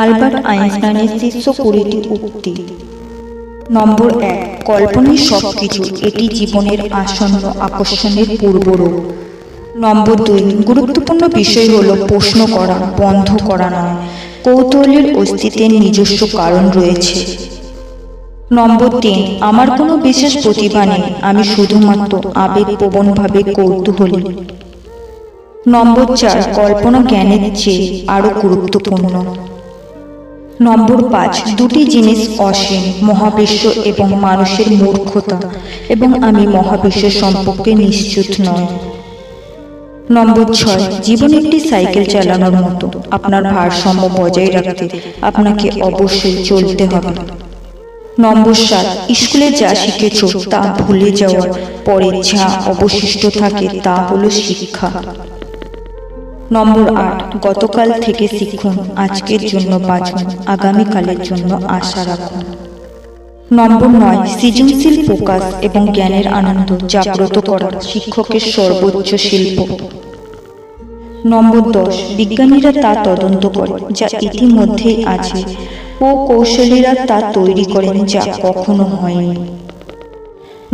Albert আইনস্টাইনের শীর্ষ 20টি উক্তি। নম্বর 1, কল্পনাই সবকিছু, এটি জীবনের আসন্ন আকর্ষণের পূর্বরূপ। নম্বর 2, গুরুত্বপূর্ণ বিষয় হলো প্রশ্ন করা, বন্ধ করা নয়। কৌতূহলের অস্তিত্বের নিজস্ব কারণ রয়েছে। নম্বর 3, আমার কোনো বিশেষ প্রতিভা নেই, আমি শুধুমাত্র আবেগপ্রবণভাবে কৌতূহলী। নম্বর 4, কল্পনা জ্ঞানের চেয়ে আরও গুরুত্বপূর্ণ। নম্বর 5, দুটি জিনিস অসীম, মহাবিশ্ব এবং মানুষের মূর্খতা, এবং আমি মহাবিশ্ব সম্পর্কে নিশ্চিত নই। নম্বর 6, জীবন একটি সাইকেল চালানোর মতো, আপনার ভারসাম্য বজায় রাখতে আপনাকে অবশ্যই চলতে হবে। নম্বর 7, স্কুলে যা শিখেছ তা ভুলে যাওয়ার পরে যা অবশিষ্ট থাকে তা হলো শিক্ষা। নম্বর 8, গতকাল থেকে শিখুন, আজকের জন্য বাঁচুন, আগামীকালের জন্য আশা রাখুন। নম্বর 9, সৃজনশীল প্রকাশ এবং জ্ঞানের আনন্দ জাগ্রত করা শিক্ষকের সর্বোচ্চ শিল্প। নম্বর 10, বিজ্ঞানীরা তা তদন্ত করে যা ইতিমধ্যেই আছে, ও কৌশলীরা তা তৈরি করেন যা কখনো হয়নি।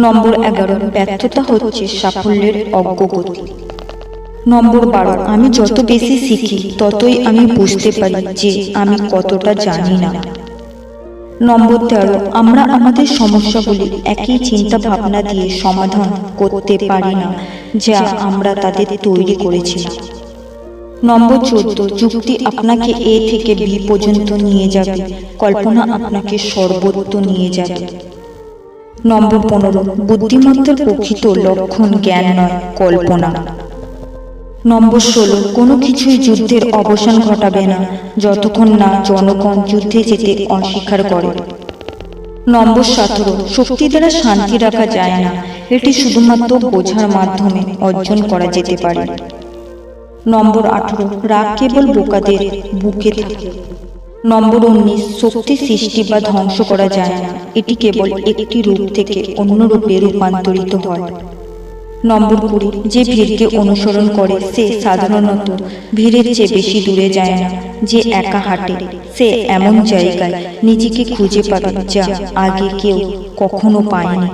নম্বর 11, ব্যর্থতা হচ্ছে সাফল্যের অগ্রগতি। নম্বর 12, আমি যত বেশি শিখি ততই আমি বুঝতে পারি যে আমি কতটা জানি না। নম্বর 13, আমরা আমাদের সমস্যাগুলি একই চিন্তা ভাবনা দিয়ে সমাধান করতে পারি না যা আমরা তাদের তৈরি করেছিলাম। নম্বর 14, যুক্তি আপনাকে এ থেকে বি পর্যন্ত নিয়ে যাবে, কল্পনা আপনাকে সর্বত্র নিয়ে যাবে। নম্বর 15, বুদ্ধিমত্তার প্রকৃত লক্ষণ জ্ঞান নয়, কল্পনা। নম্বর 16, কোনো কিছুই যুদ্ধের অবসান ঘটাবে না যতক্ষণ না জনগণ যুদ্ধে যেতে অস্বীকার করে। নম্বর 17, শক্তি দ্বারা শান্তি রাখা যায় না, এটি শুধুমাত্র বোঝার মাধ্যমে অর্জন করা যেতে পারে। নম্বর 18, রাগ কেবল বোকাদের বুকে থাকে। নম্বর 19, শক্তি সৃষ্টি বা ধ্বংস করা যায় না, এটি কেবল একটি রূপ থেকে অন্য রূপে রূপান্তরিত হয়। নম্বর 20, যে ভিড়কে অনুসরণ করে সে সাধারণত ভিড়ের চেয়ে বেশি দূরে যায় না, যে একা হাঁটে সে এমন জায়গায় নিজেকে খুঁজে পাবে যা আগে কেউ কখনো পায়নি।